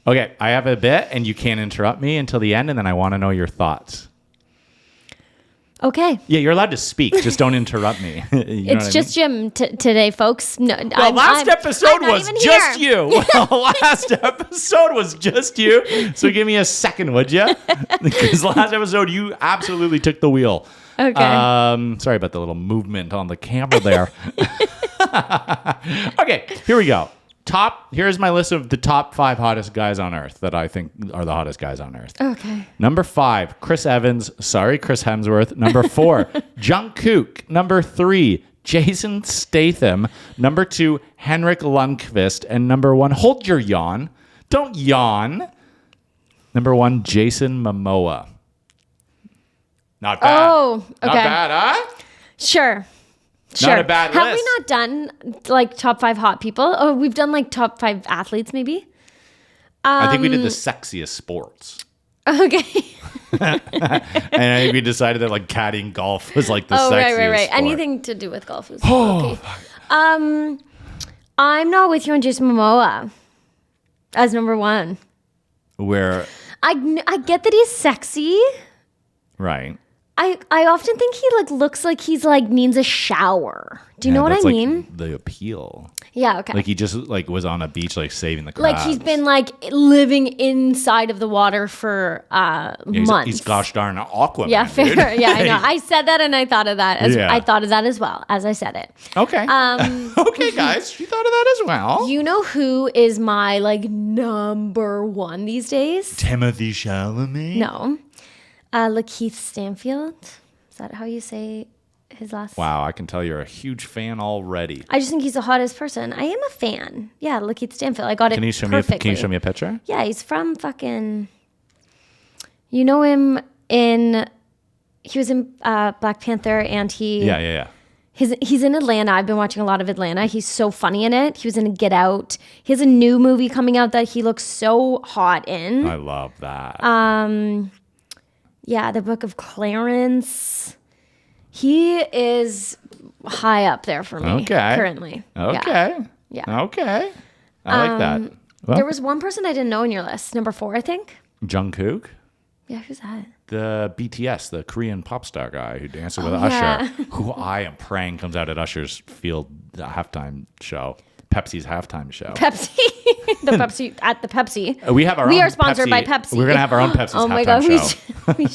Okay, I have a bit, and you can't interrupt me until the end, and then I want to know your thoughts. Okay. Yeah, you're allowed to speak. Just don't interrupt me. It's just Jim today, folks. No, well, last episode was just you. Last episode was just you. So give me a second, would you? Because last episode, you absolutely took the wheel. Okay. Sorry about the little movement on the camera there. Okay, here we go. Here's my list of the top 5 hottest guys on earth that I think are the hottest guys on earth. Okay. Number 5, Chris Evans. Sorry, Chris Hemsworth. Number 4, Jungkook. Number 3, Jason Statham. Number 2, Henrik Lundqvist. And number 1, hold your yawn. Don't yawn. Number 1, Jason Momoa. Not bad. Oh, okay. Not bad, huh? Sure. Not a bad Have list. we not done like top 5 hot people? Oh, we've done like top 5 athletes maybe. I think we did the sexiest sports. Okay. And I think we decided that like caddying golf was like the sexiest right. sport. Anything to do with golf is okay. I'm not with you on Jason Momoa as number 1. Where, I get that he's sexy. right. I often think he like looks like he's like needs a shower. Do you know what I mean? Like the appeal. Yeah, okay. Like he just like was on a beach like saving the crabs. Like he's been like living inside of the water for months. He's gosh darn Aquaman. Yeah, fair. Dude. Yeah, I know. I said that and I thought of that. Yeah. I thought of that as well as I said it. Okay. Okay, guys. She thought of that as well. You know who is my like number 1 these days? Timothy Chalamet? No. Lakeith Stanfield. Is that how you say his last? Wow, I can tell you're a huge fan already. I just think he's the hottest person. I am a fan. Yeah, Lakeith Stanfield. I got it perfectly. Can you show me a picture? Yeah, he's from fucking... You know him in... He was in Black Panther and he... Yeah. He's in Atlanta. I've been watching a lot of Atlanta. He's so funny in it. He was in Get Out. He has a new movie coming out that he looks so hot in. I love that. Yeah, The Book of Clarence. He is high up there for me currently. Okay. Yeah. Okay. I like that. Well, There was one person I didn't know in your list. Number 4, I think. Jungkook, Yeah, who's that? the BTS, the Korean pop star guy who dances with yeah. Usher, who I am praying comes out at Usher's field halftime show, Pepsi's halftime show. Pepsi. The Pepsi at the Pepsi. We have our own. We are sponsored by Pepsi. We're gonna have our own Pepsi's Oh my halftime god, we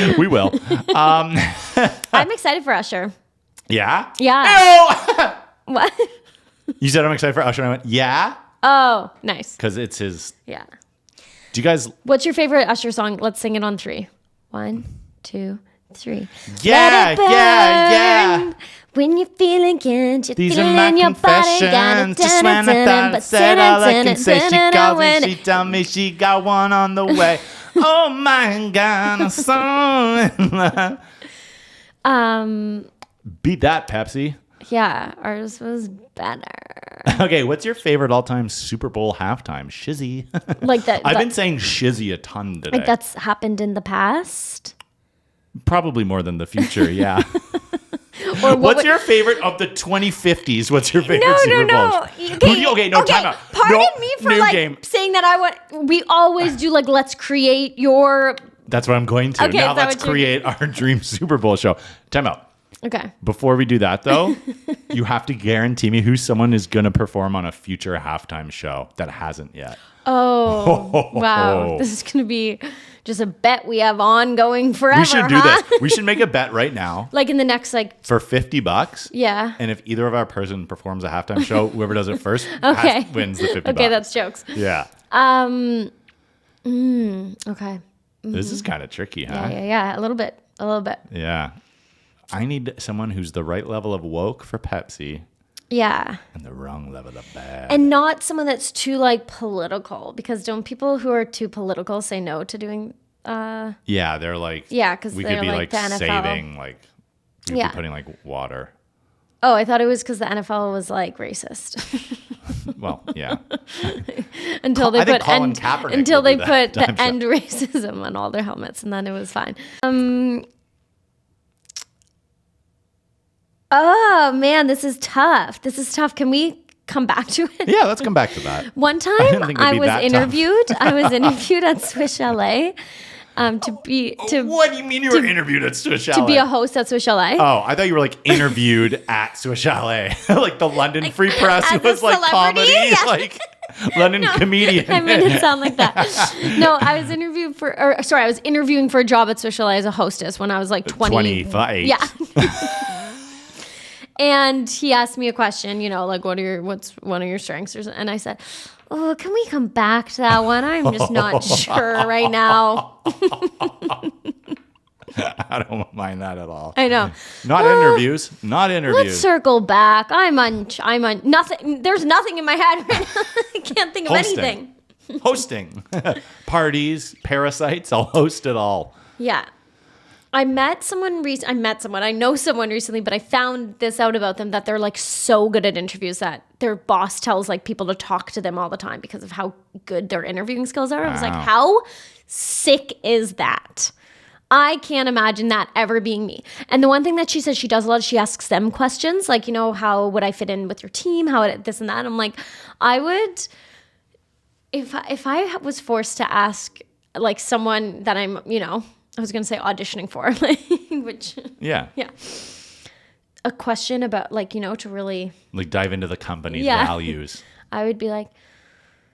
should. We will. I'm excited for Usher. Yeah. Yeah. What? You said I'm excited for Usher, and I went, yeah, Oh, nice. because it's his. Yeah. Do you guys? What's your favorite Usher song? Let's sing it on 3. 1, 2, 3. Yeah, Let it burn. yeah. When you're feeling good, you're These are feeling my your body. confessions. Just when I thought I said all I can say, she calls me, she tell me she got one on the way. Oh my God, I'm so in love. Beat that, Pepsi. Yeah, ours was better. Okay, what's your favorite all-time Super Bowl halftime? Shizzy. Like that. I've been saying shizzy a ton today. Like that's happened in the past. Probably more than the future, yeah. Or What's your favorite of the 2050s? What's your favorite No, Super no, Bowls? no. Okay, time out. Pardon No, me for new like game. saying that I want. We always do like let's create your. That's what I'm going to. Okay, now is that let's what you- create our dream Super Bowl show. Time out. Okay. Before we do that, though, you have to guarantee me who someone is going to perform on a future halftime show that hasn't yet. Oh, wow. This is going to be just a bet we have ongoing forever. We should do this. We should make a bet right now Like in the next, like, for $50. yeah. And if either of our person performs a halftime show, whoever does it first Okay. wins the $50. Okay, that's jokes. Yeah. Okay. This is kind of tricky, huh? Yeah. A little bit. Yeah. I need someone who's the right level of woke for Pepsi Yeah. and the wrong level of bad. And not someone that's too, like, political. Because don't people who are too political say no to doing... Yeah, they're like... Yeah, because we they're could be like like the NFL. saving, like... We'd Yeah. be putting like water. Oh, I thought it was because the NFL was, like, racist. Well, yeah. until they I think put Colin end, Kaepernick until will they do that put the time, so. end racism on all their helmets, and then it was fine. Oh man, this is tough. Can we come back to it? Yeah, let's come back to that. One time didn't think it'd I be was that tough. interviewed. I was interviewed at Swiss Chalet to What do you mean you were interviewed at Swiss Chalet? be a host at Swiss Chalet. Oh, I thought you were like interviewed at Swiss Chalet. Like the London Free Press as a was like celebrity? comedy, Yeah. like London comedian. I made it sound like that. No, I was I was interviewing for a job at Swiss Chalet as a hostess when I was like 25. Yeah. And he asked me a question, like what's one of your strengths? And I said, oh, can we come back to that one? I'm just not sure right now. I don't mind that at all. I know. Not interviews. Not interviews. Let's circle back. I'm on nothing. There's nothing in my head right now. I can't think of anything. Hosting. Parties, parasites, I'll host it all. Yeah. I know someone recently, but I found this out about them, that they're like so good at interviews that their boss tells like people to talk to them all the time because of how good their interviewing skills are. I was like, how sick is that? I can't imagine that ever being me. And the one thing that she says she does a lot is she asks them questions like, how would I fit in with your team? How would this and that? I'm like, I would, if I was forced to ask like someone that I'm, I was going to say auditioning for, which. Yeah. Yeah. A question about to really. Like dive into the company's values. I would be like,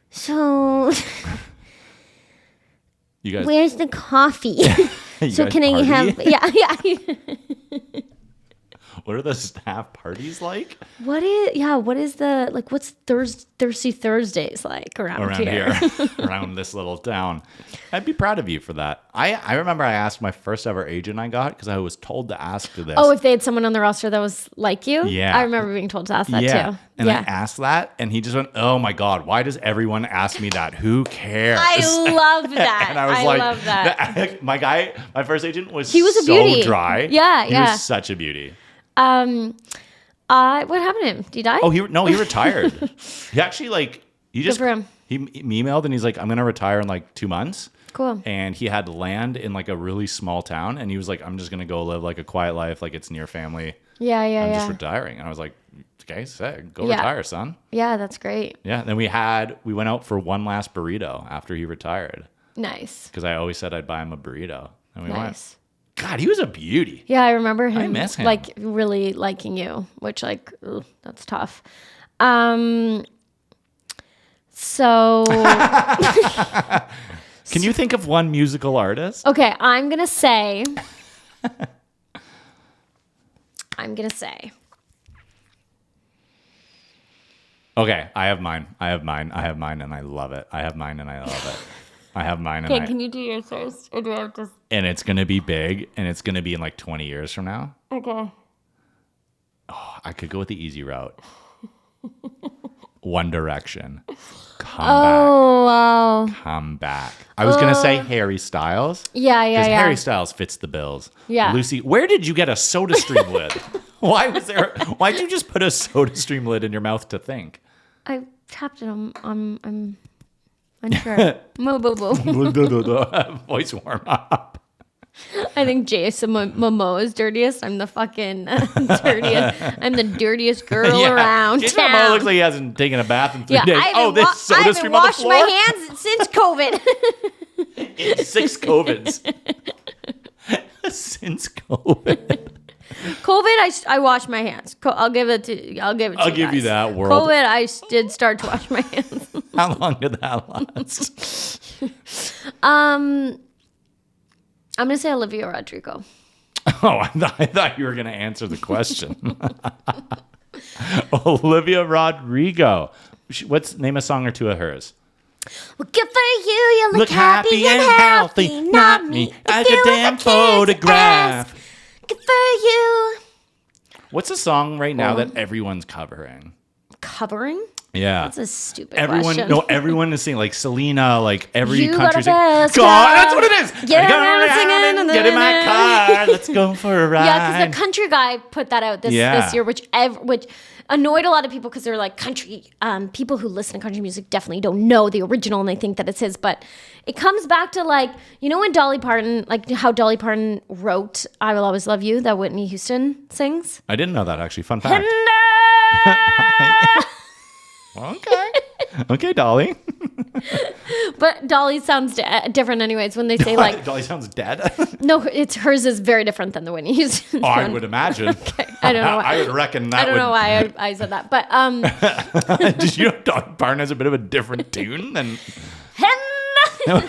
so You guys. where's the coffee? So guys can I have, party? yeah. What are the staff parties like? What is the, what's Thirsty Thursdays like around here? Around this little town. I'd be proud of you for that. I remember I asked my first ever agent I got because I was told to ask for this. Oh, if they had someone on the roster that was like you? Yeah. I remember being told to ask that too. And I asked that, and he just went, oh my God, why does everyone ask me that? Who cares? I love that. And I was love that. My first agent was He was a so beauty. dry. Yeah, He was such a beauty. What happened to him? Did he die? Oh, he retired. He actually Good for him. He emailed and he's like, I'm going to retire in 2 months. Cool. And he had land in a really small town. And he was like, I'm just going to go live a quiet life. It's near family. Yeah. I'm just retiring. And I was like, okay, sick. Go retire, son. Yeah, that's great. Yeah. Then we went out for one last burrito after he retired. Nice. Because I always said I'd buy him a burrito. And we went. Nice. God, he was a beauty. Yeah, I remember him. I miss him. Really liking you, which that's tough. So Can you think of one musical artist? okay, I'm gonna say. Okay, I have mine, and I love it. I have mine, and I love it. Okay, can you do yours first, or do I have to? And it's gonna be big, and it's gonna be in 20 years from now. Okay. Oh, I could go with the easy route. One Direction. Come Wow. back. Come back. I was gonna say Harry Styles. Yeah. Because Harry Styles fits the bills. Yeah. Lucy, where did you get a Soda Stream lid? Why'd you just put a Soda Stream lid in your mouth to think? I tapped it on. I'm unsure. Voice warm up. I think Jason Momoa is dirtiest. I'm the fucking dirtiest. I'm the dirtiest girl around Jason town. Momoa looks like he hasn't taken a bath in 3 days. I haven't washed my hands since COVID. In 6 COVIDs. Since COVID. COVID, I washed my hands. I'll give it to you. I'll give you that, world. COVID, I did start to wash my hands. How long did that last? I'm gonna say Olivia Rodrigo. Oh, I thought you were going to answer the question. Olivia Rodrigo. What's name a song or two of hers? Well, good for you. You look happy and healthy. Not me. As a damn photograph. Good for you. What's a song right now that everyone's covering? Covering? Yeah. That's a stupid question. No, everyone is singing Selena, every You country's got a singing. God, that's what it is. Yeah, Go I'm around singing and get in my car. Let's go for a ride. Yeah, because the country guy put that out this year, which annoyed a lot of people because they're like, country people who listen to country music definitely don't know the original and they think that it's his. But it comes back to when Dolly Parton, how Dolly Parton wrote "I Will Always Love You" that Whitney Houston sings. I didn't know that actually. Fun fact. Okay. Okay, Dolly. But Dolly sounds different anyways when they say like Dolly sounds dead. no, it's hers is very different than the Whitney Houston. I would imagine. Okay. I don't know why. I would reckon that. I don't know why I said that, but Did you know Dolly Parton has a bit of a different tune than?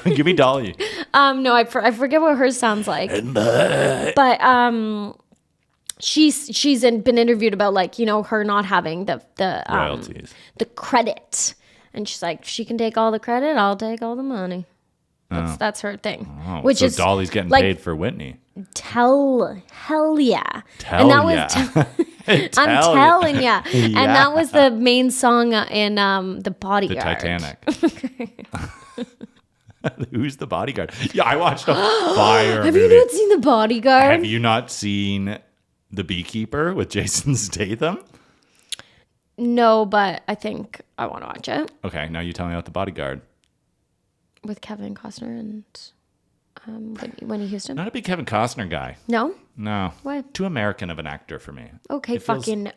Give me Dolly. No, I forget what hers sounds like. But she's been interviewed about like her not having the royalties, the credit, and she's like she can take all the credit, I'll take all the money. That's her thing. Oh, which so is Dolly's getting like, paid for Whitney. Hell yeah. I'm telling you. Yeah. And that was the main song in The Bodyguard. The Titanic. Who's the bodyguard? Yeah, I watched a fire Have movie. you not seen The Bodyguard? Have you not seen The Beekeeper with Jason Statham? No, but I think I want to watch it. Okay, now you tell me about The Bodyguard. With Kevin Costner and Whitney Houston. Not a big Kevin Costner guy. No? No. Why? Too American of an actor for me. Okay, It feels- fucking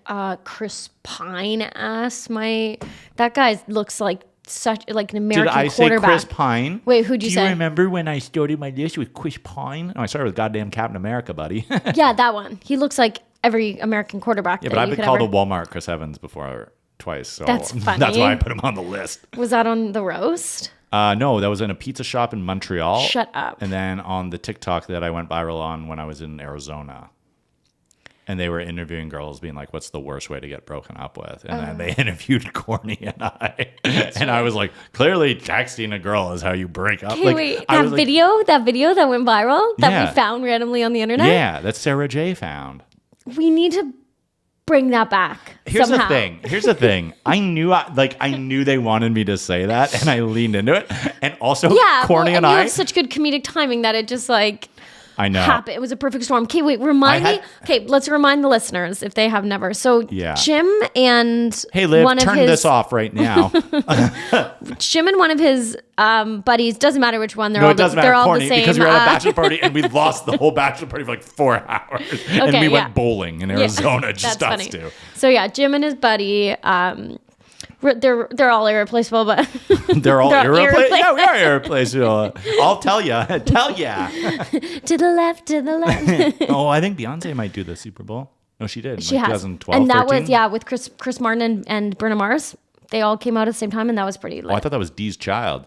Chris Pine ass. That guy looks like such like an American Did I say quarterback. Chris Pine? Wait, who'd you Do say? you remember when I started my list with Chris Pine? Oh, I started with goddamn Captain America, buddy. Yeah, that one. He looks like every American quarterback. Yeah, that but I've you been could called ever... a Walmart Chris Evans before twice. So That's funny. That's why I put him on the list. Was that on the roast? No, that was in a pizza shop in Montreal. Shut up. And then on the TikTok that I went viral on when I was in Arizona. And they were interviewing girls being like, what's the worst way to get broken up with? And then they interviewed Courtney and I. And I was like, clearly texting a girl is how you break up. Okay, like, wait. I That was like, video that went viral that Yeah. we found randomly on the internet? yeah, that Sarah J found. We need to bring that back Here's somehow. Here's the thing. I knew they wanted me to say that, and I leaned into it. And also, Yeah, Courtney well, and you I. have such good comedic timing that it just like I know. happened. It was a perfect storm. Okay, wait, remind me. Okay, let's remind the listeners if they have never. So Yeah. Jim and Hey, Liv, one of turn his this off right now. Jim and one of his buddies, doesn't matter which one, they're No, all it doesn't matter, they're all Courtney, the same. because we were at a bachelor party and we lost the whole bachelor party for like 4 hours. And Okay, we yeah. went bowling in Arizona, just that's us funny. two. So yeah, Jim and his buddy, they're all irreplaceable, but They're all They're irreplaceable. Yeah, we are irreplaceable. I'll tell ya. Tell ya. to the left. Oh, I think Beyonce might do the Super Bowl. No, she did. She like has, 2012, and that 13? was with Chris Martin and Bruno Mars. They all came out at the same time, and that was pretty lit. Oh, I thought that was Dee's Child.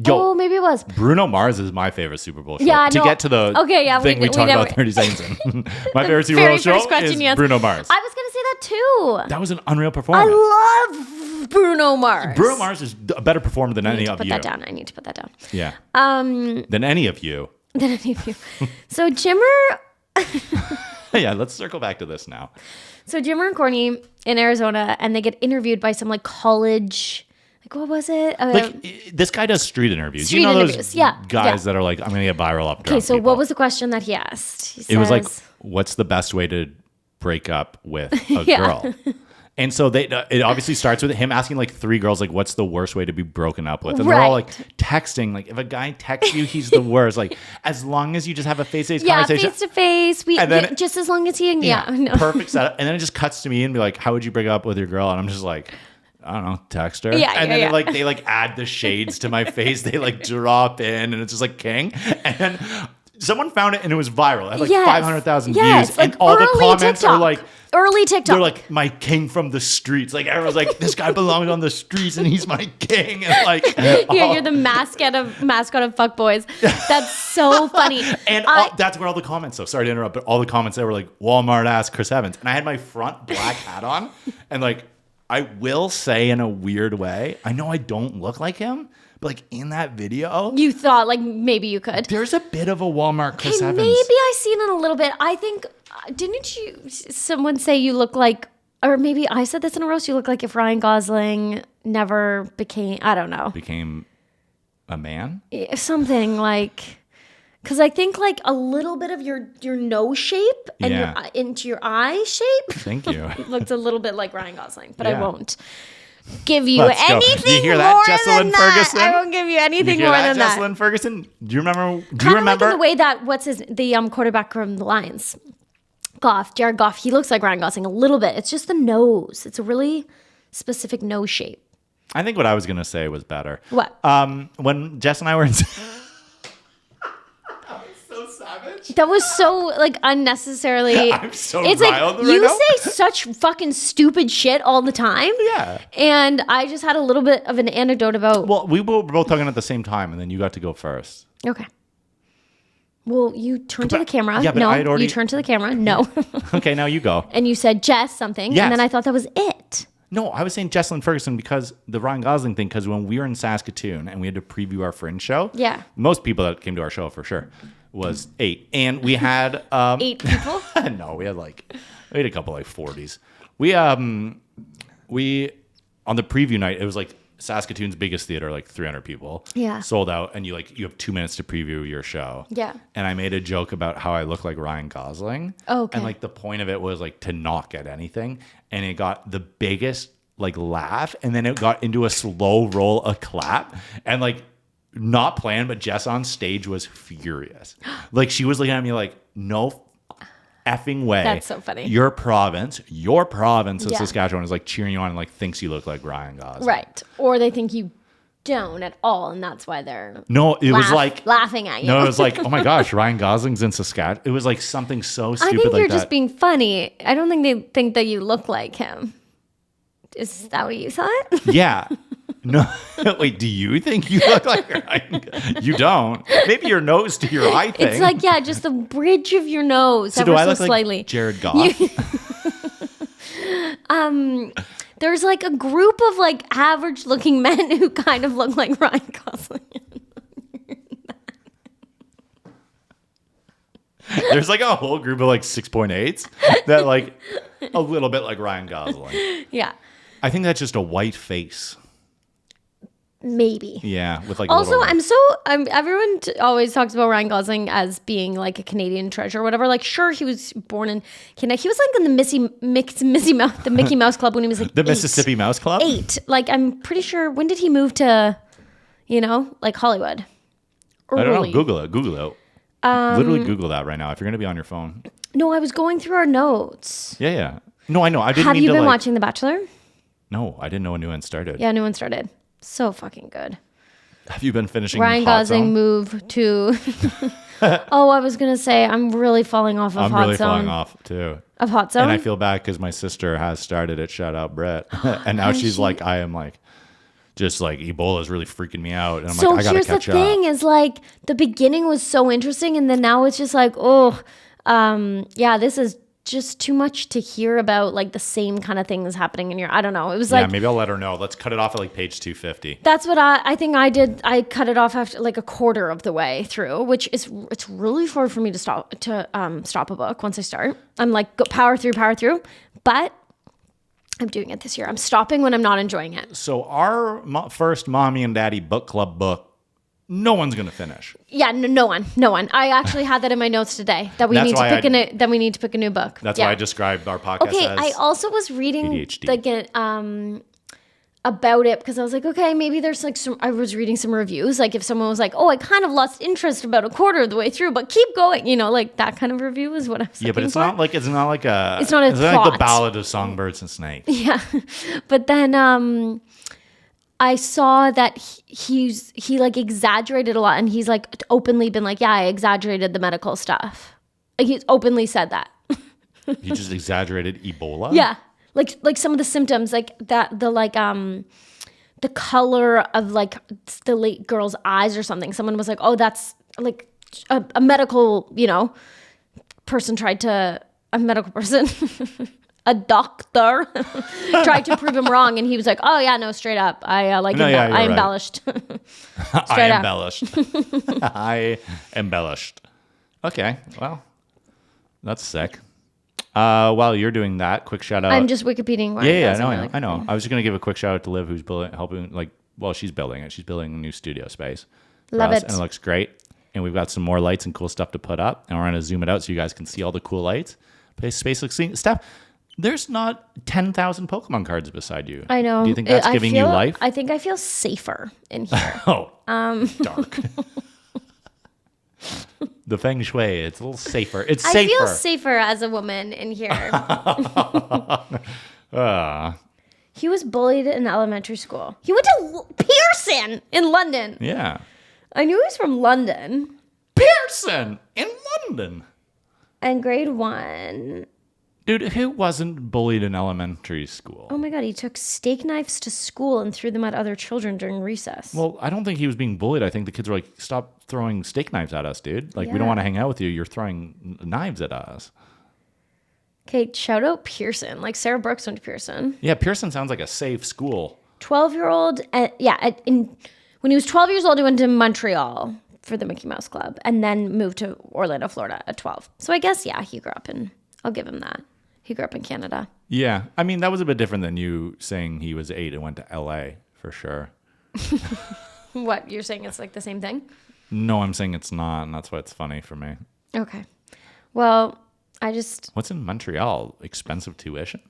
Oh, maybe it was. Bruno Mars is my favorite Super Bowl show. Yeah, to no. get to the Okay, yeah, thing we we talked never- about 30 seconds in. My favorite Super Very Bowl show first question is you asked. Bruno Mars. I was gonna say that too. That was an unreal performance. I love Bruno Mars. Bruno Mars is a better performer than I any need to of put you. that down. I need to put that down. Yeah. Um, Than any of you. than any of you. So Jimmer. Yeah, let's circle back to this now. So Jimmer and Courtney in Arizona, and they get interviewed by some like college. Like what was it? This guy does street interviews. Street you know interviews, those yeah, guys yeah. that are like, I'm going to get viral up. Okay, so what was the question that he asked? He It was like, says- what's the best way to break up with a Yeah. girl? And so it obviously starts with him asking like 3 girls, like, what's the worst way to be broken up with? And they're all like Right. texting. Like, if a guy texts you, he's the worst. Like, as long as you just have a face-to-face yeah, conversation. face to face. And then- Just as long as he, no. Perfect setup. And then it just cuts to me and be like, how would you break up with your girl? And I'm just like, I don't know, text her. Yeah, and yeah, then yeah. they like add the shades to my face. They like drop in and it's just like king. And then someone found it and it was viral. It had like Yes. 500,000 Yes, views. like And all the early comments are TikTok. like, Early TikTok. they're like, my king from the streets. Like everyone's like, this guy belongs on the streets and he's my king. And like, You're the mascot of fuckboys. That's so funny. and that's where all the comments, though, sorry to interrupt, but all the comments there were like, Walmart ass Chris Evans. And I had my front black hat on. And like, I will say in a weird way, I know I don't look like him, but like in that video, You thought like maybe you could. there's a bit of a Walmart Chris Hey, Evans. maybe I seen it a little bit. I think someone say you look like, or maybe I said this in a roast, you look like if Ryan Gosling never became, I don't know, Became a man? something like, because I think like a little bit of your nose shape and Yeah. into your eye shape Thank you. looks a little bit like Ryan Gosling, but Yeah. I won't give you Let's go. anything You hear that, more Jesselyn than that. Ferguson? I won't give you You anything hear more that, than that. Jesselyn Ferguson? Do you remember? Kind of like in the way that the quarterback from the Lions, Jared Goff, he looks like Ryan Gosling a little bit. It's just the nose. It's a really specific nose shape. I think what I was going to say was better. What? When Jess and I were in... So savage. That was so like unnecessarily. I'm so it's riled like right you now. say such fucking stupid shit all the time. Yeah. And I just had a little bit of an anecdote about. Well, we were both talking at the same time, and then you got to go first. Okay. Well, you turned to the camera. Yeah, but no, I had already... you turned to the camera. No. Okay, now you go. And you said Jess something, Yes. and then I thought that was it. No, I was saying Jessalyn Ferguson because the Ryan Gosling thing, because when we were in Saskatoon and we had to preview our Fringe show, Yeah. most people that came to our show for sure was 8. And we had... 8 people? No, we had a couple like 40s. We on the preview night, it was like Saskatoon's biggest theater, like 300 people. Yeah. Sold out, and you have 2 minutes to preview your show. Yeah. And I made a joke about how I look like Ryan Gosling. Oh, okay. And like the point of it was like to knock at anything, and it got the biggest like laugh, and then it got into a slow roll, a clap, and like not planned, but Jess on stage was furious. Like she was looking at me like, no effing way. That's so funny. Your province of Yeah. Saskatchewan is like cheering you on and like thinks you look like Ryan Gosling. Right. Or they think you don't at all, and that's why they're No, it was like laughing at you. No, it was like, oh my gosh, Ryan Gosling's in Saskatchewan. It was like something so I stupid think like you're that. just being funny. I don't think they think that you look like him. Is that what you thought? Yeah. No, wait, do you think you look like Ryan? You don't. Maybe your nose to your eye thing. It's like, yeah, just the bridge of your nose so ever do I so look slightly. like Jared Goff? There's like a group of like average looking men who kind of look like Ryan Gosling. There's like a whole group of like 6.8s that like a little bit like Ryan Gosling. Yeah. I think that's just a white face. Maybe. Yeah, with like Also, a little, everyone always talks about Ryan Gosling as being like a Canadian treasure or whatever. Like, sure, he was born in Canada. He was like in the Mickey Mouse Club when he was like the 8. Mississippi Mouse Club. 8. Like, I'm pretty sure. When did he move to, like Hollywood? I don't know. Early. Google it. Literally Google that right now if you're going to be on your phone. No, I was going through our notes. Yeah. No, I know. I didn't Have mean you to been like... watching The Bachelor? No, I didn't know a new one started. Yeah, new one started. So fucking good. Have you been finishing Ryan Hot Gosling Zone? moved to. Oh, I was gonna say I'm really falling off of I'm Hot really Zone. falling off too. Of Hot Zone. And I feel bad because my sister has started it. Shout out Brett. And now she's like, I am like, just like Ebola is really freaking me out. And I'm so like, I gotta here's the catch thing: up. is like the beginning was so interesting, and then now it's just like, yeah, this is just too much to hear about. Like the same kind of things happening in your. I don't know. It was Yeah, like maybe I'll let her know. Let's cut it off at like page 250. that's what I think I did. I cut it off after like a quarter of the way through, which is it's really hard for me to stop a book once I start. I'm like power through, but I'm doing it this year. I'm stopping when I'm not enjoying it. So our first Mommy and Daddy book club book, no one's gonna finish. Yeah, no one. I actually had that in my notes today that we That's need to why pick a new book. That's Yeah. why I described our podcast Okay, as I also was reading ADHD. like about it because I was like, okay, maybe there's like I was reading some reviews. Like if someone was like, oh, I kind of lost interest about a quarter of the way through, but keep going, like that kind kind of review is what I was yeah, but looking it's for. not like it's not like It's not like the plot. Ballad of Songbirds and Snakes. Yeah, but then I saw that he like exaggerated a lot, and he's like openly been like, yeah, I exaggerated the medical stuff. Like, he's openly said that. He just exaggerated Ebola. Yeah, like some of the symptoms, like that the color of like the late girl's eyes or something. Someone was like, oh, that's like a medical, person tried to a medical person. A doctor tried to prove him wrong, and he was like, "Oh yeah, no, straight up, I you're I right. embellished." I embellished. I embellished. Okay, well, that's sick. While you're doing that, quick shout out. I'm just Wikipediaing. I know. I was just gonna give a quick shout out to Liv, who's helping. She's building it. She's building a new studio space. for Love us, it. and it looks great. And we've got some more lights and cool stuff to put up, and we're gonna zoom it out so you guys can see all the cool lights. Space looks Steph. There's not 10,000 Pokemon cards beside you. I know. Do you think that's giving you life? I think I feel safer in here. Oh, dark. The feng shui, it's a little safer. It's safer. I feel safer as a woman in here. He was bullied in elementary school. He went to Pearson in London. Yeah. I knew he was from London. Pearson in London. And grade 1. Dude, who wasn't bullied in elementary school? Oh my God, he took steak knives to school and threw them at other children during recess. Well, I don't think he was being bullied. I think the kids were like, stop throwing steak knives at us, dude. Like, we Yeah. don't want to hang out with you. You're throwing knives at us. Okay, shout out Pearson. Like Sarah Brooks went to Pearson. Yeah, Pearson sounds like a safe school. 12-year-old, when he was 12 years old, he went to Montreal for the Mickey Mouse Club and then moved to Orlando, Florida at 12. So I guess, yeah, he grew up I'll give him that. He grew up in Canada. Yeah. I mean, that was a bit different than you saying he was 8 and went to LA, for sure. What, you're saying it's like the same thing? No, I'm saying it's not, and that's why it's funny for me. Okay. Well, What's in Montreal? Expensive tuition?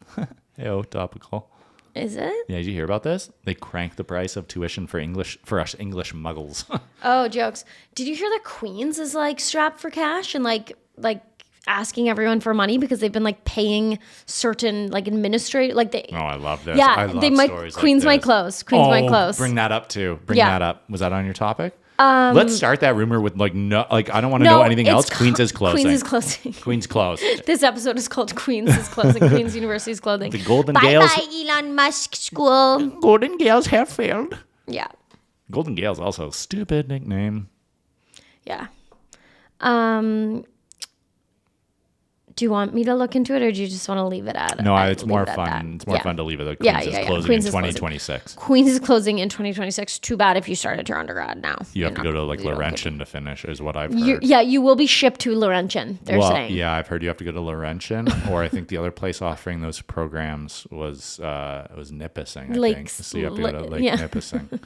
Ew, topical. Is it? Yeah, did you hear about this? They cranked the price of tuition for us English muggles. Oh, jokes. Did you hear that Queens is like strapped for cash and like asking everyone for money because they've been like paying certain like administrator Oh, I love this. Yeah, I love they might stories Queens like might this. close. Queens might close. Bring that up too. Bring Yeah. that up. Was that on your topic? Let's start that rumor with I don't want to know anything else. Queens is closing. Queens is closing. Queens closed. This episode is called Queens is closing. Queens University is closing. The Golden Bye Gales. bye Elon Musk school. Golden Gales have failed. Yeah. Golden Gales also stupid nickname. Yeah. Do you want me to look into it, or do you just want to leave it at? No, it's leave more it at fun. that? It's more Yeah. fun to leave it. Queens Yeah, is yeah, yeah. closing Queens in is closing. 2026. Queens is closing in 2026. Too bad if you started your undergrad now. You have to go to like you don't get- Laurentian to finish, is what I've heard. You will be shipped to Laurentian. They're saying. Yeah, I've heard you have to go to Laurentian, or I think the other place offering those programs was Nipissing. I think. So you have to go to Lake Nipissing.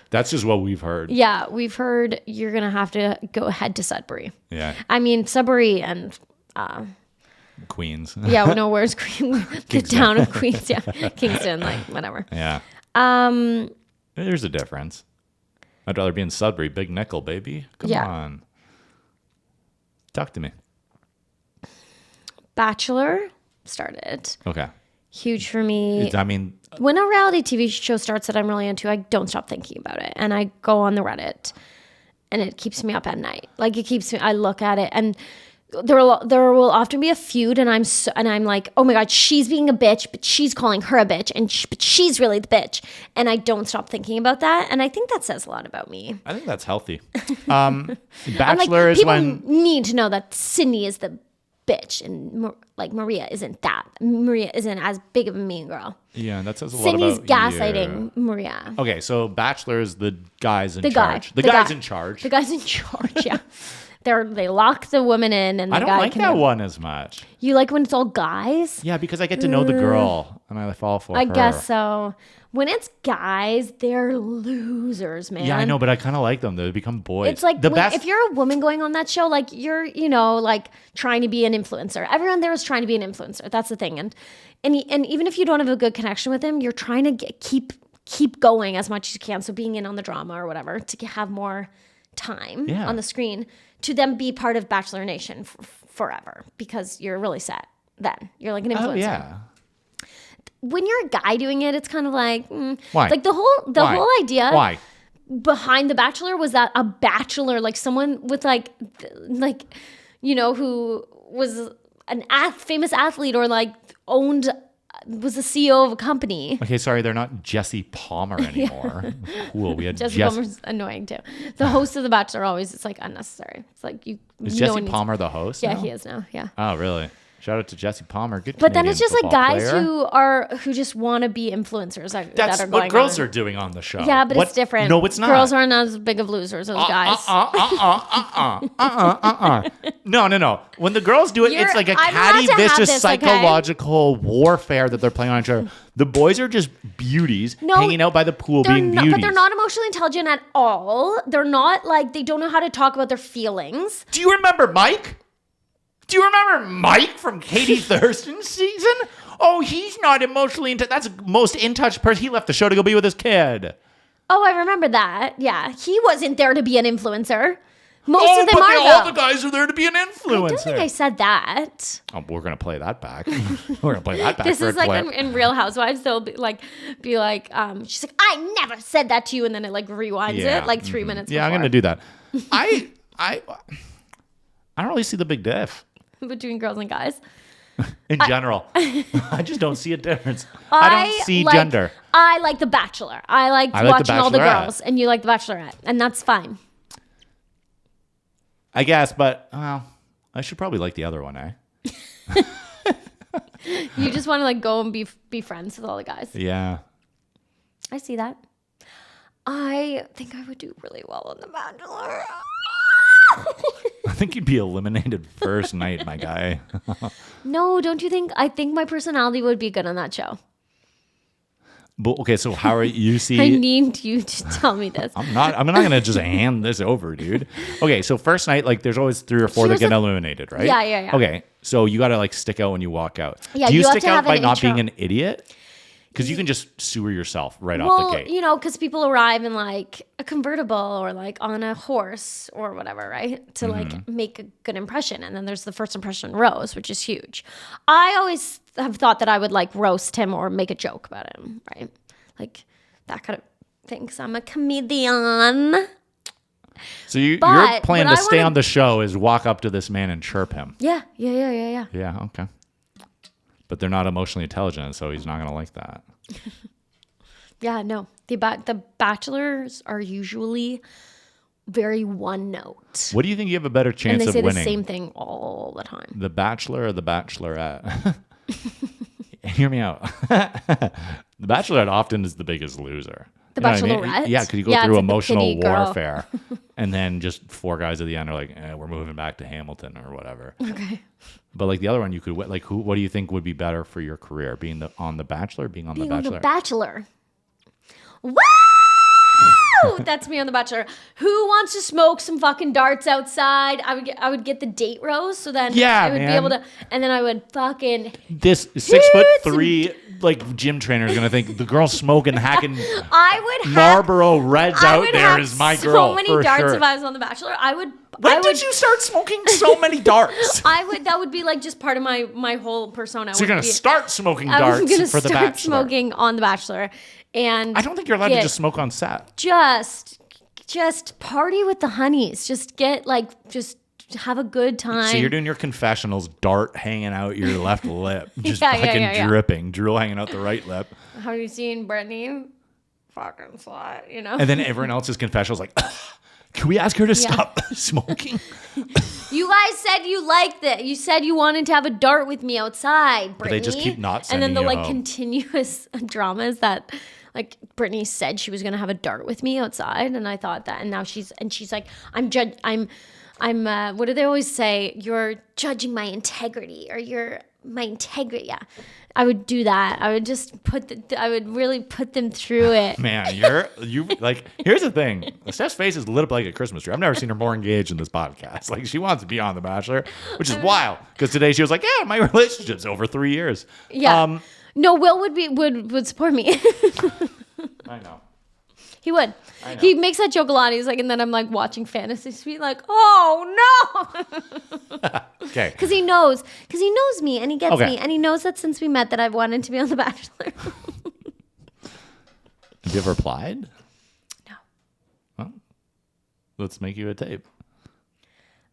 That's just what we've heard. Yeah, we've heard you're gonna have to go head to Sudbury. Yeah, I mean Sudbury and. Queens. Yeah, no, where's Queen? The town of Queens. Yeah, Kingston, like whatever. Yeah. There's a difference. I'd rather be in Sudbury. Big nickel, baby. Come on. Talk to me. Bachelor started. Okay. Huge for me. I mean, When a reality TV show starts that I'm really into, I don't stop thinking about it, and I go on the Reddit, and it keeps me up at night. Like it keeps me. I look at it, and there will often be a feud, and I'm like, oh my God, she's being a bitch, but she's calling her a bitch, and but she's really the bitch, and I don't stop thinking about that, and I think that says a lot about me. I think that's healthy. Bachelor Like, is people when need to know that Sydney is the bitch, and like Maria isn't that. Maria isn't as big of a mean girl. yeah, that says a lot Sydney's about gaslighting Maria. Okay, so Bachelor is the guys in The guy. charge. The guy's in charge. The guy's in charge. Yeah. They lock the woman in, and the I don't guy like can. that one as much. You like when it's all guys? Yeah, because I get to know the girl and I fall for her. I guess so. When it's guys, they're losers, man. Yeah, I know, but I kind of like them. They become boys. It's like the best. if you're a woman going on that show, like you're, like trying to be an influencer. Everyone there is trying to be an influencer. That's the thing. And even if you don't have a good connection with him, you're trying to keep going as much as you can. So being in on the drama or whatever to have more time on the screen to then be part of Bachelor Nation forever because you're really set then. You're like an influencer. Oh, yeah. When you're a guy doing it, it's kind of like Why? like the whole idea Why? behind the Bachelor was that a bachelor, like someone with who was an famous athlete or like was the CEO of a company. Okay, sorry, they're not Jesse Palmer anymore. Cool, we had Jesse Palmer's annoying too. The host of the Bachelor it's like unnecessary. It's like you. Is Jesse Palmer the host? Yeah, now? he is now. Yeah. Oh, really? Shout out to Jesse Palmer. Good. But then it's just like guys player. who just want to be influencers. That's that are what going girls on. are doing on the show. Yeah, but it's different. No, it's not. Girls aren't as big of losers as guys. No. When the girls do it, it's like a I'm allowed catty, to have vicious this, okay? psychological warfare that they're playing on each other. The boys are just beauties hanging out by the pool being beauties. But they're not emotionally intelligent at all. They're not they don't know how to talk about their feelings. Do you remember Mike? Do you remember Mike from Katie Thurston's season? Oh, he's not emotionally that's the most in-touch person. He left the show to go be with his kid. Oh, I remember that. Yeah. He wasn't there to be an influencer. Most of them are, all though. the guys are there to be an I don't think I influencer. said that. Oh, we're gonna play that back. We're gonna play that back. This for is a like clip. in Real Housewives. They'll be like, she's like, I never said that to you, and then it like rewinds it like 3 minutes. Yeah, I'm before. gonna do that. I don't really see the big diff Between girls and guys. in general. I just don't see a difference. I don't see gender. I like The Bachelor. I like The watching all the Bachelorette. girls, and you like The Bachelorette, and that's fine. I guess, but well, I should probably like the other one, eh? You just want to like go and be friends with all the guys. Yeah. I see that. I think I would do really well on The Bachelor. I think you'd be eliminated first night, my guy. No, don't you think? I think my personality would be good on that show. But okay, so how are you see? I need you to tell me this. I'm not gonna just hand this over, dude. Okay, so first night, like there's always 3 or 4 that get eliminated, right? Yeah. Okay, so you gotta like stick out when you walk out. Yeah, do you you have stick to out have by an not being intro. an idiot? Because you can just sewer yourself right off the gate. You know, because people arrive in like a convertible or like on a horse or whatever, right? To like make a good impression. And then there's the first impression rose, which is huge. I always have thought that I would like roast him or make a joke about him, right? Like that kind of thing. 'Cause I'm a comedian. So your But plan what to I stay wanna- on the show is walk up to this man and chirp him. Yeah. Yeah, okay. But they're not emotionally intelligent, so he's not gonna like that. Yeah, no. The bachelors are usually very one note. What do you think you have a better And chance they of say winning? the same thing all the time. The Bachelor or the Bachelorette? Hear me out. The Bachelorette often is the biggest loser. The You know what I mean? Bachelorette? Yeah, because you go Yeah, through it's like the emotional pity girl. warfare. And then just 4 guys at the end are like, we're moving back to Hamilton or whatever. Okay. But like the other one, you could like who? What do you think would be better for your career? Being on the Bachelor, being on Being the on Bachelor. The Bachelor. Woo! That's me on The Bachelor. Who wants to smoke some fucking darts outside? I would get the date rose, so then Yeah, I would man. be able to, and then I would fucking. This 6'3" like gym trainer is gonna think the girl smoking hacking I would have Marlboro Reds I out would there have is my so girl many for darts sure. if I was on The Bachelor. I would. When did you start smoking so many darts? That would be like just part of my whole persona. So you're gonna start smoking I was darts gonna for the start Bachelor. smoking on The Bachelor, and I don't think you're allowed to just smoke on set. just party with the honeys. Just have a good time. So you're doing your confessionals, dart hanging out your left lip, just Yeah, fucking dripping, drool hanging out the right lip, Have you seen Brittany? Fucking slut, you know. and then everyone else's confessionals like, can we ask her to stop smoking? You guys said you liked it. You said you wanted to have a dart with me outside, Brittany. But they just keep not And then sending the you like home. continuous dramas that like Brittany said she was gonna have a dart with me outside, and I thought that, and now she's like, I'm what do they always say? You're judging my integrity, or you're my integrity. Yeah, I would do that. I would just I would really put them through it. Man, you like. Here's the thing: Steph's face is lit up like a Christmas tree. I've never seen her more engaged in this podcast. Like she wants to be on The Bachelor, which is wild. Because today she was like, "Yeah, my relationship's over 3 years." Yeah. No, Will would support me. I know. He would. I know. He makes that joke a lot. He's like, and then I'm like watching Fantasy Suite, like, oh no, Okay. because he knows me and he gets Okay. me, and he knows that since we met that I've wanted to be on The Bachelor. Have you ever applied? No. Well, let's make you a tape.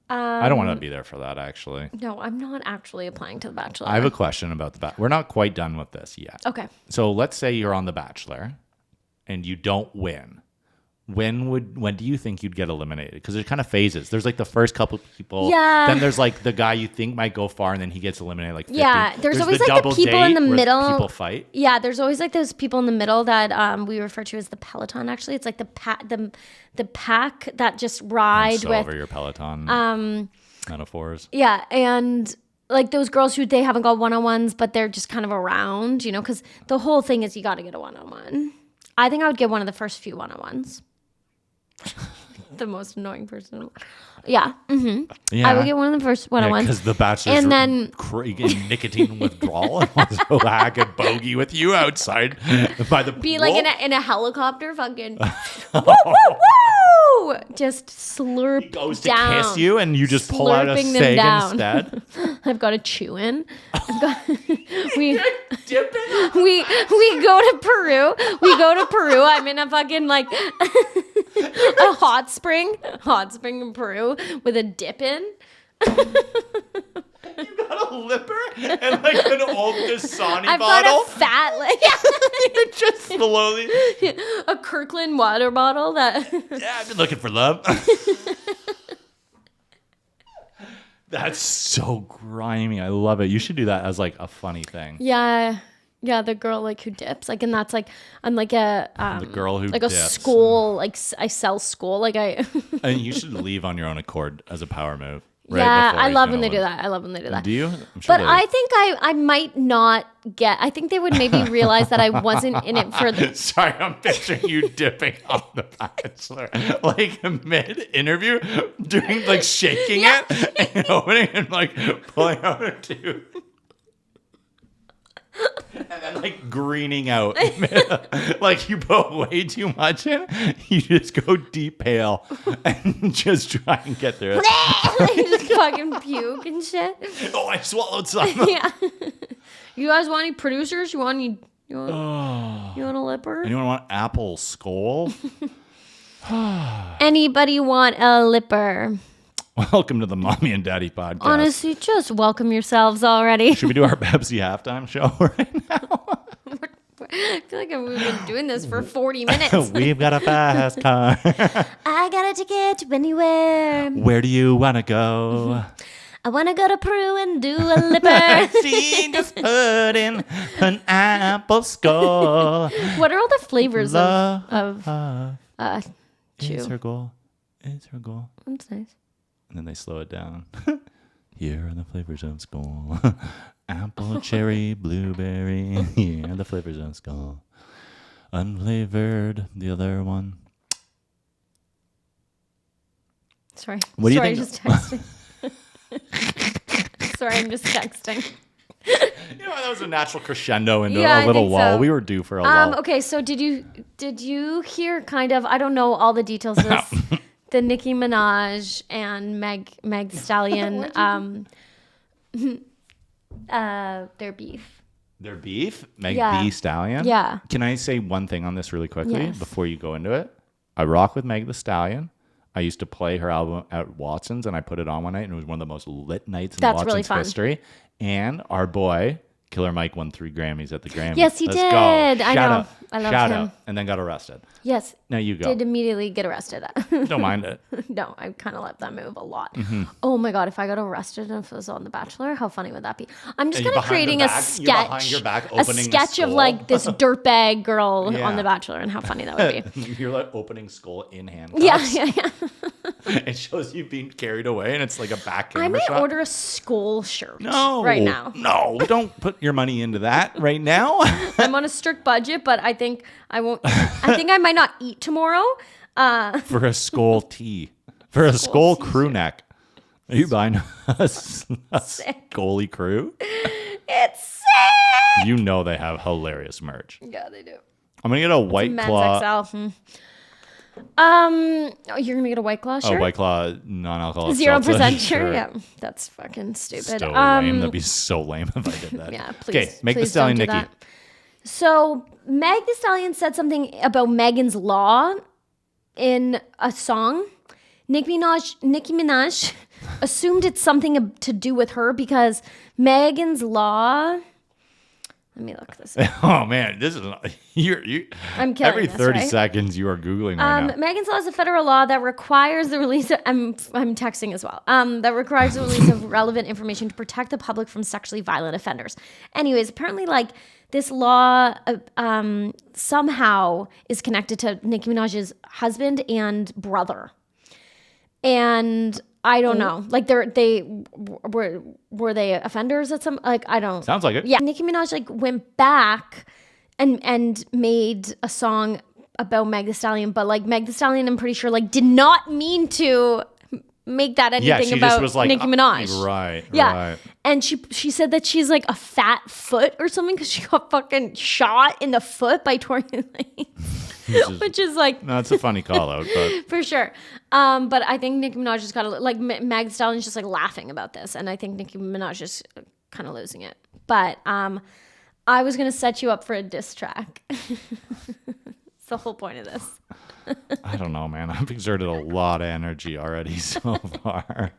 I don't want to be there for that, actually. No, I'm not actually applying to The Bachelor. I have a question about The Bachelor. We're not quite done with this yet. Okay. So let's say you're on The Bachelor and you don't win. When do you think you'd get eliminated? Because there's kind of phases. There's like the first couple people. Yeah. Then there's like the guy you think might go far, and then he gets eliminated like 50. Yeah, there's always, like, the double people in date the where middle. People fight. Yeah, there's always like those people in the middle that we refer to as the peloton. Actually, it's like the pack that just ride I'm so with over your Peloton metaphors. Yeah, and like those girls who they haven't got one-on-ones, but they're just kind of around, you know, because the whole thing is you got to get a one-on-one. I think I would get one of the first few one-on-ones. The most annoying person. Yeah. Mm-hmm. Yeah. I would get one of the first one-on-ones. Because the Bachelor's And then- in nicotine withdrawal and wants to hack a bogey with you outside by the Be pool. like in a helicopter, fucking woo, woo, woo! no, just slurp He goes to down. kiss you and you just pull out a Slurping them seg down. instead. I've got a chew in. we Dipping. we go to Peru. I'm in a fucking like a hot spring in Peru with a dip in. You got a lipper and like an old Dasani I've bottle. got a fat like You're just slowly. a Kirkland water bottle that. Yeah, I've been looking for love. That's so grimy. I love it. You should do that as like a funny thing. Yeah, the girl like who dips, like, and that's like I'm like a The girl who like dips. a school, like I sell school, like I. And you should leave on your own accord as a power move. Right Yeah, before I he's love gonna when they do win. that. I love when they do that. Do you? I'm sure But I think I might not get. I think they would maybe realize that I wasn't in it for the. Sorry, I'm picturing you dipping on the Bachelor, like mid-interview, doing like shaking it and opening and like pulling out a tube. And then like greening out. Like you put way too much in, you just go deep pale and just try and get through it. Just fucking puke and shit. Oh, I swallowed some. Yeah. You guys want any producers? You want a lipper? Anyone want apple skull? Anybody want a lipper? Welcome to the Mommy and Daddy podcast. Honestly, just welcome yourselves already. Should we do our Pepsi halftime show right now? I feel like we've been doing this for 40 minutes. We've got a fast car. I got a ticket to anywhere. Where do you want to go? I want to go to Peru and do a lipper. She just put in an apple skull. What are all the flavors of chew? Is her goal. Is her goal. That's nice. And then they slow it down. Here are the flavors of skull. Apple, cherry, blueberry. Here are the flavors of skull. Unflavored, the other one. Sorry. What do you think? Just texting. Sorry, I'm just texting. You know, that was a natural crescendo into Yeah, a I little think lull. so. We were due for a lull. Okay, so did you hear kind of, I don't know all the details of this, the Nicki Minaj and Meg Thee Stallion, their beef. Their beef? Meg Yeah. Thee Stallion? Yeah. Can I say one thing on this really quickly Yes. before you go into it? I rock with Meg Thee Stallion. I used to play her album at Watson's, and I put it on one night, and it was one of the most lit nights in That's Watson's really fun. history. And our boy, Killer Mike, won 3 Grammys at the Grammys. Yes, he Let's did. Go. I Shout know. Out. I love Shout him. out. And then got arrested. Yes. Now you go. Did immediately get arrested. Don't mind it. No, I kind of let that move a lot. Mm-hmm. Oh my God, if I got arrested and if it was on The Bachelor, how funny would that be? I'm just And you're kind of behind creating the a back- sketch. you're behind your back a opening a sketch of skull. like this dirtbag girl Yeah. on The Bachelor and how funny that would be. You're like opening skull in handcuffs. Yeah. It shows you being carried away, and it's like a back camera I might shot. order a skull shirt No, right now. No, don't put your money into that right now. I'm on a strict budget, but I think I won't. I think I might not eat tomorrow. For a skull tee, for a skull crew neck. Are you buying a scully crew? It's sick. You know they have hilarious merch. Yeah, they do. I'm gonna get a White Men's Claw. XL. Oh, you're gonna get a White Claw shirt? A White Claw non-alcoholic 0% seltzer shirt. Yeah, that's fucking stupid. So lame. That'd be so lame if I did that. Yeah, please. Okay, make the please stallion don't do Nikki. that. So Meg Thee Stallion said something about Megan's Law in a song. Nicki Minaj assumed it's something to do with her because Megan's Law. Let me look this up. Oh man, this is you. I'm killing Every this, 30 right? seconds you are googling right now. Megan's Law is a federal law that requires the release of, I'm texting as well, that requires the release of relevant information to protect the public from sexually violent offenders. Anyways, apparently like this law somehow is connected to Nicki Minaj's husband and brother. And I don't know, like were they offenders at some, like, I don't. Sounds like it. Yeah, Nicki Minaj like went back and made a song about Meg Thee Stallion, but like Meg Thee Stallion, I'm pretty sure like did not mean to make that anything she about just was like, Nicki Minaj. Right. Yeah, Right. and she said that she's like a fat foot or something because she got fucking shot in the foot by Tory Lanez. which is like No, it's a funny call out, but for sure. But I think Nicki Minaj just got like Meg Thee Stallion's just like laughing about this, and I think Nicki Minaj is kind of losing it. But I was gonna set you up for a diss track. It's the whole point of this. I don't know, man. I've exerted a lot of energy already so far.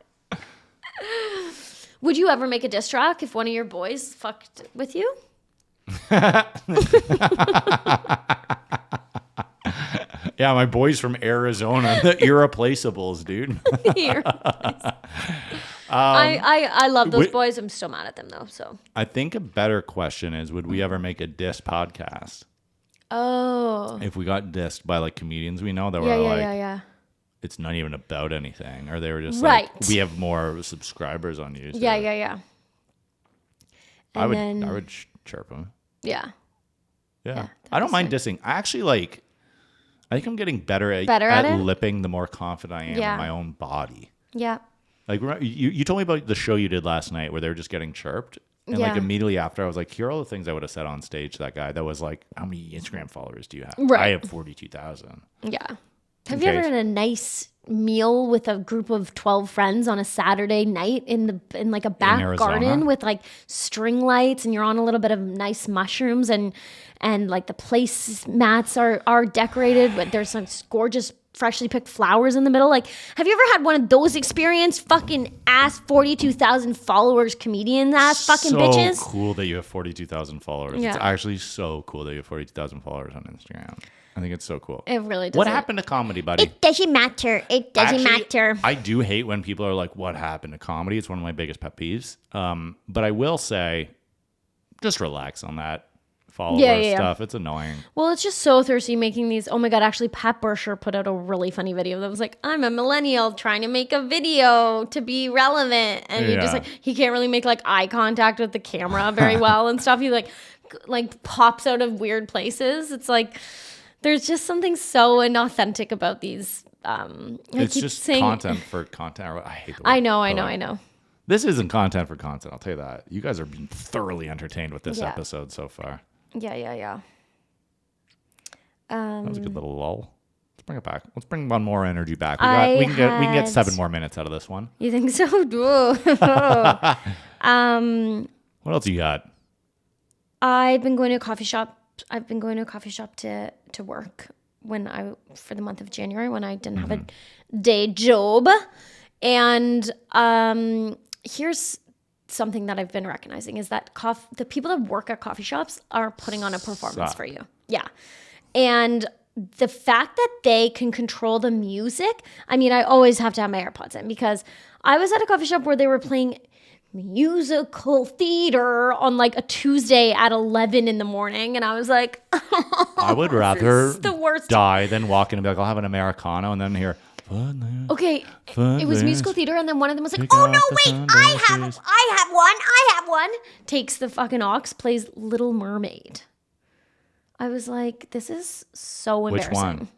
Would you ever make a diss track if one of your boys fucked with you? Yeah, my boys from Arizona, the irreplaceables, dude. I love those boys. I'm still mad at them though. So I think a better question is, would we ever make a diss podcast? Oh. If we got dissed by like comedians we know that were like, it's not even about anything, or they were just like, we have more subscribers on YouTube. Yeah. I would chirp them. Yeah. I don't mind dissing. I actually like. I think I'm getting better at lipping the more confident I am in my own body. Yeah. Like you told me about the show you did last night where they were just getting chirped. And like immediately after, I was like, here are all the things I would have said on stage to that guy that was like, how many Instagram followers do you have? Right. I have 42,000. Yeah. Have you ever had a nice meal with a group of 12 friends on a Saturday night in like a back garden with like string lights, and you're on a little bit of nice mushrooms, and like the place mats are decorated, but there's some gorgeous freshly picked flowers in the middle? Like, have you ever had one of those experience? Fucking ass 42,000 followers, comedian ass fucking bitches. So cool that you have 42,000 followers. Yeah. It's actually so cool that you have 42,000 followers on Instagram. I think it's so cool. It really does. What happened to comedy, buddy? It doesn't matter. It doesn't matter. I do hate when people are like, what happened to comedy? It's one of my biggest pet peeves. But I will say, just relax on that follower stuff. It's annoying. Well, it's just so thirsty making these. Oh my God, actually, Pat Burscher put out a really funny video that was like, I'm a millennial trying to make a video to be relevant. And he just like, he can't really make like eye contact with the camera very well and stuff. He like pops out of weird places. It's like, there's just something so inauthentic about these. It's just content for content. I hate the word. I know. This isn't content for content. I'll tell you that. You guys are being thoroughly entertained with this episode so far. Yeah. That was a good little lull. Let's bring it back. Let's bring one more energy back. We can get 7 more minutes out of this one. You think so? What else you got? I've been going to a coffee shop. To work for the month of January when I didn't have a day job. And here's something that I've been recognizing is that the people that work at coffee shops are putting on a performance for you. Yeah. And the fact that they can control the music, I mean, I always have to have my AirPods in because I was at a coffee shop where they were playing musical theater on like a Tuesday at 11 in the morning, and I was like, I would rather die than walk in and be like, I'll have an Americano, and then hear okay, it was musical theater, and then one of them was like, oh no, wait, I have one, takes the fucking aux, plays Little Mermaid. I was like, this is so embarrassing. Which one?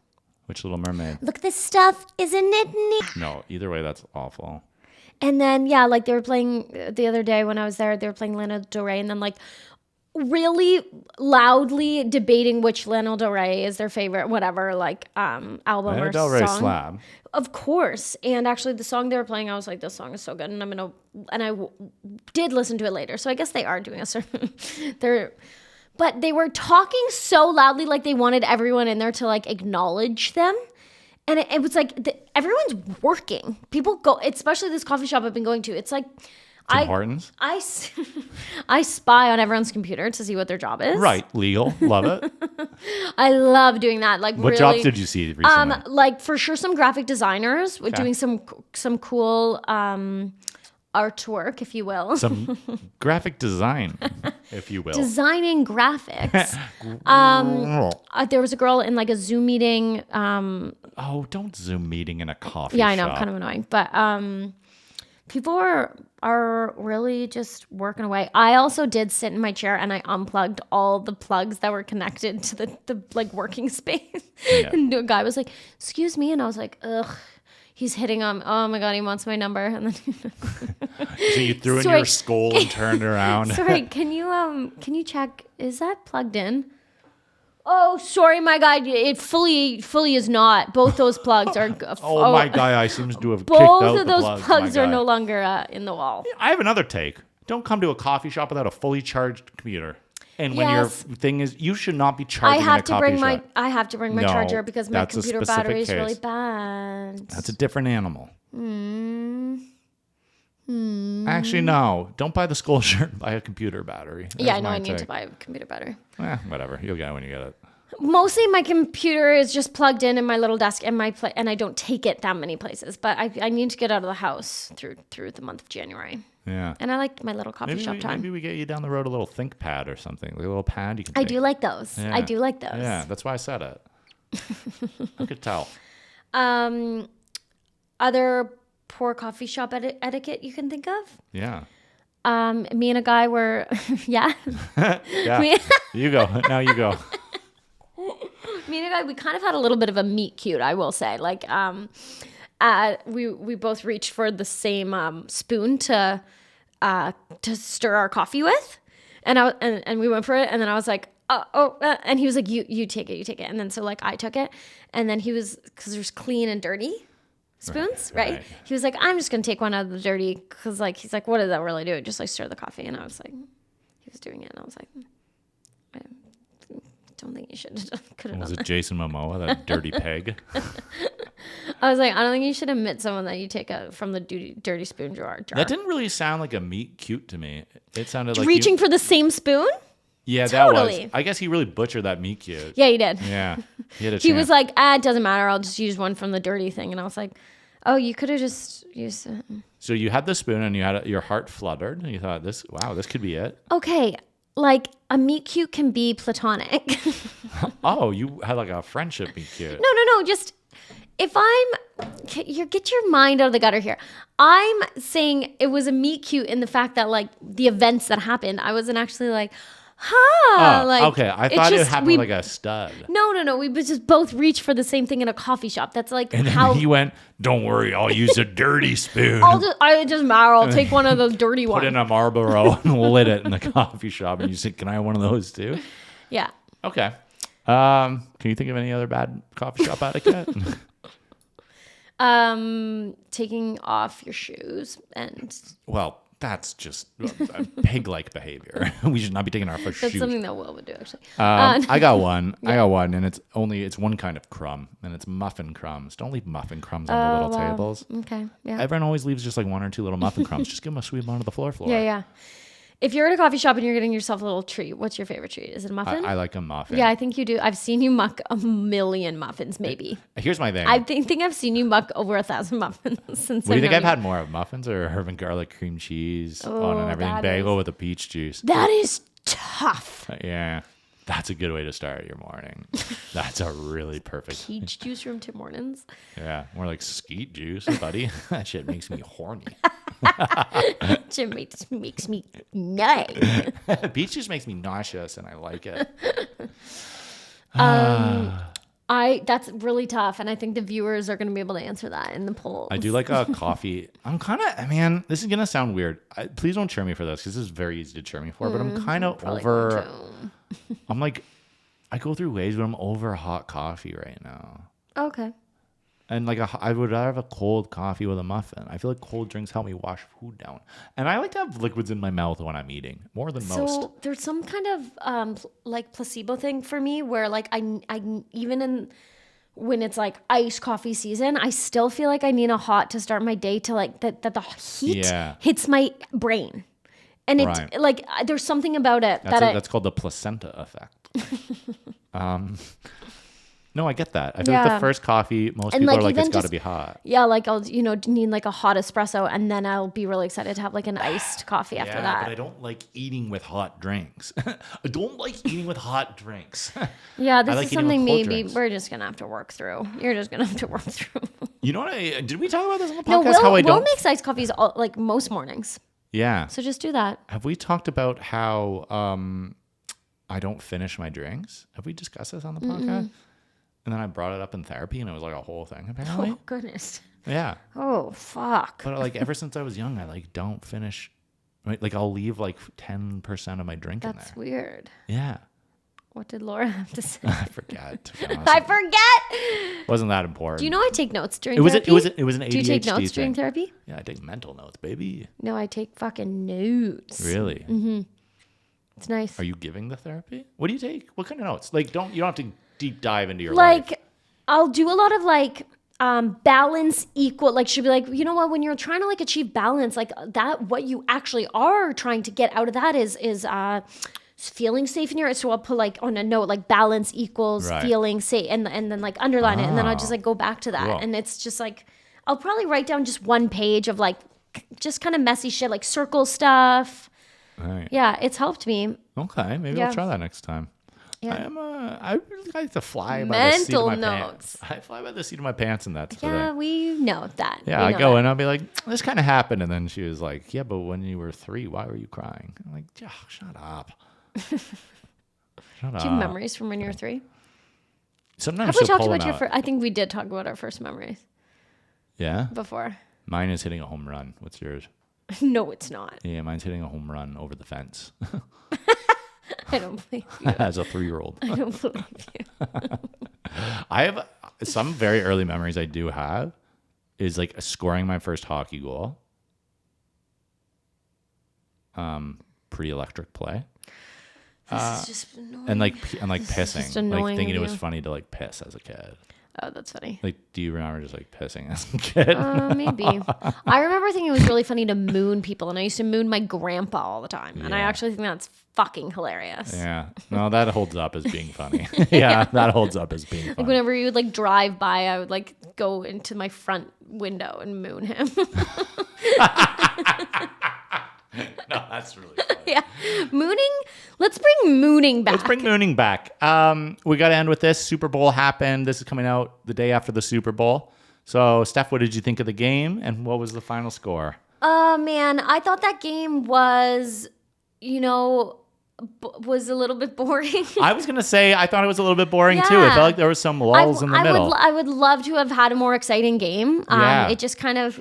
Which Little Mermaid? Look at this stuff, isn't it neat? No, either way, that's awful. And then, like they were playing the other day when I was there, they were playing Lana Del Rey, and then like really loudly debating which Lana Del Rey is their favorite, whatever, like album Lana or Del Rey song. slab. Of course. And actually the song they were playing, I was like, this song is so good. And I did listen to it later. So I guess they are doing a certain, but they were talking so loudly, like they wanted everyone in there to like acknowledge them. And it was like, everyone's working. People go, especially this coffee shop I've been going to. It's like, Tim Hortons? I spy on everyone's computer to see what their job is. Right. Legal. Love it. I love doing that. Like, what jobs did you see recently? Like for sure some graphic designers doing some cool artwork, if you will. Some graphic design, if you will. Designing graphics. There was a girl in like a Zoom meeting. Don't Zoom meeting in a coffee shop. Yeah, I know, kind of annoying. But people are really just working away. I also did sit in my chair and I unplugged all the plugs that were connected to the like working space. Yeah. And the guy was like, "Excuse me," and I was like, "Ugh." He's hitting on, oh my God, he wants my number. And then so you threw in your skull and turned around. Sorry, can you check, is that plugged in? Oh, sorry, my God. It fully is not. Both those plugs are. Oh, my guy seems to have kicked both out of the those plugs my are guy. no longer in the wall. I have another take. Don't come to a coffee shop without a fully charged computer. And when your thing is, you should not be charging in a coffee shop. I have to bring my No, charger because my that's a computer specific battery is case. really bad. That's a different animal. Actually, no. Don't buy the skull shirt. Buy a computer battery. Yeah, I know. I need to buy a computer battery. Whatever. You'll get it when you get it. Mostly, my computer is just plugged in my little desk and and I don't take it that many places. But I need to get out of the house through the month of January. Yeah. And I like my little coffee shop time. Maybe we get you down the road a little ThinkPad or something. Like a little pad you can I take. do like those. Yeah. I do like those. Yeah, that's why I said it. I could tell. Other poor coffee shop etiquette you can think of? Yeah. Me and a guy were, yeah. Yeah. You go. Now you go. Me and a guy, we kind of had a little bit of a meet cute, I will say. Like, we both reached for the same spoon to stir our coffee with, and we went for it, and then I was like, and he was like, you take it, and then so like I took it, and then he was, because there's clean and dirty spoons, right? He was like, I'm just gonna take one out of the dirty, because like he's like, what does that really do? Just like stir the coffee, and I was like, he was doing it, and I was like, I don't think you should could have done Was it that. Jason Momoa, that dirty peg? I was like, I don't think you should admit someone that you take from the dirty spoon jar. That didn't really sound like a meet cute to me. It sounded like reaching for the same spoon. Yeah, Totally. that was. I guess he really butchered that meet cute. Yeah, he did. Yeah, he had a He chance. was like, it doesn't matter. I'll just use one from the dirty thing. And I was like, oh, you could have just used it. So you had the spoon and you had your heart fluttered and you thought, this could be it. Okay, like a meet cute can be platonic. Oh, you had like a friendship meet cute. No. Just if get your mind out of the gutter here. I'm saying it was a meet cute in the fact that like the events that happened, I wasn't actually like, like okay. I thought it happened with like a stud. No. We just both reached for the same thing in a coffee shop. That's like And then how he went, don't worry, I'll use a dirty spoon. it doesn't matter. I'll take one of those dirty Put ones. in a Marlboro and lit it in the coffee shop. And you said, can I have one of those too? Yeah. Okay. Can you think of any other bad coffee shop etiquette? Taking off your shoes and Well, that's just pig-like behavior. We should not be taking our first that's shoes. something that Will would do actually. I got one. I got one, and it's one kind of crumb, and it's muffin crumbs. Don't leave muffin crumbs on the little tables. Okay. Yeah. Everyone always leaves just like one or two little muffin crumbs. Just give them a sweep onto the floor. Yeah. If you're at a coffee shop and you're getting yourself a little treat, what's your favorite treat? Is it a muffin? I like a muffin. Yeah, I think you do. I've seen you muck a million muffins, maybe. Here's my thing. I think I've seen you muck over 1,000 muffins since. What do you think I've had more of, muffins or herb and garlic cream cheese on and everything? that Bagel is- with a peach juice. That is tough. Yeah, that's a good way to start your morning. That's a really perfect. Peach juice from Tim Hortons. Yeah, more like skeet juice, buddy. That shit makes me horny. It makes me nutty. Peach juice makes me nauseous, and I like it. That's really tough, and I think the viewers are going to be able to answer that in the poll. I do like a coffee. I'm kind of, man, this is going to sound weird. Please don't cheer me for this because this is very easy to cheer me for, but I'm kind of over. I'm like, I go through waves, but I'm over hot coffee right now. Okay. And like, I would rather have a cold coffee with a muffin. I feel like cold drinks help me wash food down. And I like to have liquids in my mouth when I'm eating more than most. So there's some kind of like placebo thing for me where like I even when it's like iced coffee season, I still feel like I need a hot to start my day to like that the heat hits my brain. And it like there's something about it that's called the placenta effect. No, I get that. I feel like the first coffee, most people are like, it's got to be hot. Yeah, like I'll, need like a hot espresso and then I'll be really excited to have like an iced coffee after that. But I don't like eating with hot drinks. I don't like eating with hot drinks. Yeah, this like is eating with something cold maybe drinks. we're just going to have to work through. You're just going to have to work through. You know what? Did we talk about this on the No, podcast? How I Will don't. makes iced coffees like most mornings. Yeah. So just do that. Have we talked about how I don't finish my drinks? Have we discussed this on the podcast? And then I brought it up in therapy, and it was like a whole thing. Apparently, Oh, goodness. yeah. Oh, fuck. But like ever since I was young, I like don't finish. Like I'll leave like 10% of my drink in there. That's weird. Yeah. What did Laura have to say? I forget. To be honest. I forget. Wasn't that important? Do you know I take notes during it was therapy? it was an ADHD Do you take notes during thing. therapy? Yeah, I take mental notes, baby. No, I take fucking notes. Really? Mm-hmm. It's nice. Are you giving the therapy? What do you take? What kind of notes? Like, you don't have to deep dive into your life. Like, I'll do a lot of like balance equal. Like, she'll be like, you know what? When you're trying to like achieve balance, like that, what you actually are trying to get out of that is feeling safe in your. So I'll put like on a note like balance equals feeling safe, and then like underline it, and then I'll just like go back to that, Cool. and it's just like I'll probably write down just one page of like just kind of messy shit, like circle stuff. Right. Yeah, it's helped me. Okay, maybe I'll try that next time. Yeah. I really like to fly by the seat of my Mental pants. I fly by the seat of my pants, and that's the Yeah, thing. we know that. Yeah, We I know go that. and I'll be like, this kind of happened, and then she was like, yeah, but when you were 3, why were you crying? I'm like, yeah, shut up. Shut Do you up. have memories from when you were 3? Sometimes Have we she'll talked pull about them your out. first? I think we did talk about our first memories Yeah, before. mine is hitting a home run. What's yours? No, it's not. Yeah, mine's hitting a home run over the fence I don't believe you. as a 3-year-old. I don't believe you. I have some very early memories I do have is like scoring my first hockey goal. Pre-electric play. This is just annoying. And like pissing. just annoying Like thinking of it was you. funny to like piss as a kid. Oh, that's funny. Like, do you remember just like pissing as a kid? Maybe. I remember thinking it was really funny to moon people, and I used to moon my grandpa all the time. And I Yeah. actually think that's fucking hilarious. Yeah. No, that holds up as being funny. Yeah, that holds up as being Like funny. whenever you would like drive by, I would like go into my front window and moon him. No, that's really funny. Yeah. Mooning. Let's bring mooning back. Let's bring mooning back. We got to end with this. Super Bowl happened. This is coming out the day after the Super Bowl. So, Steph, what did you think of the game, and what was the final score? Man, I thought that game was, was a little bit boring. I was gonna say I thought it was a little bit boring too. It Yeah. felt like there was some lulls in the middle. I would love to have had a more exciting game. Yeah. It just kind of,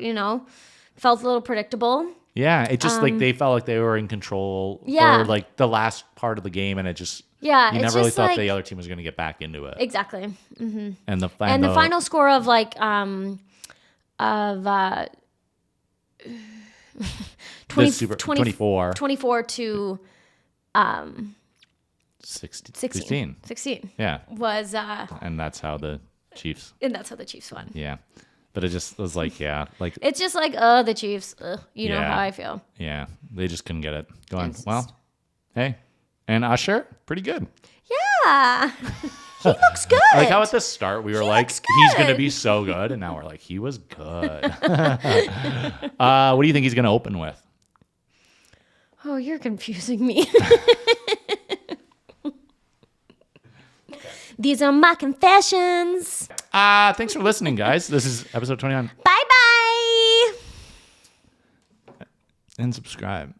felt a little predictable. Yeah, it just like they felt like they were in control Yeah. for like the last part of the game, and it just Yeah, you it's never really just thought like- the other team was gonna get back into it. Exactly. And the And the final score of like 20, the Super 24, 24 to 16. 16 Yeah, was and that's how the Chiefs. and that's how the Chiefs won. Yeah, but it just was like like It's just like the Chiefs. You know Yeah. how I feel. yeah, they just couldn't get it going. It's Well, hey, and Usher, pretty good. Yeah. He looks good. Like how at the start we were like, looks he's gonna good. be so good, and now we're like, he was good. What do you think he's gonna open with? Oh, you're confusing me. These are my confessions. Thanks for listening, guys. This is episode 29. Bye bye. And subscribe.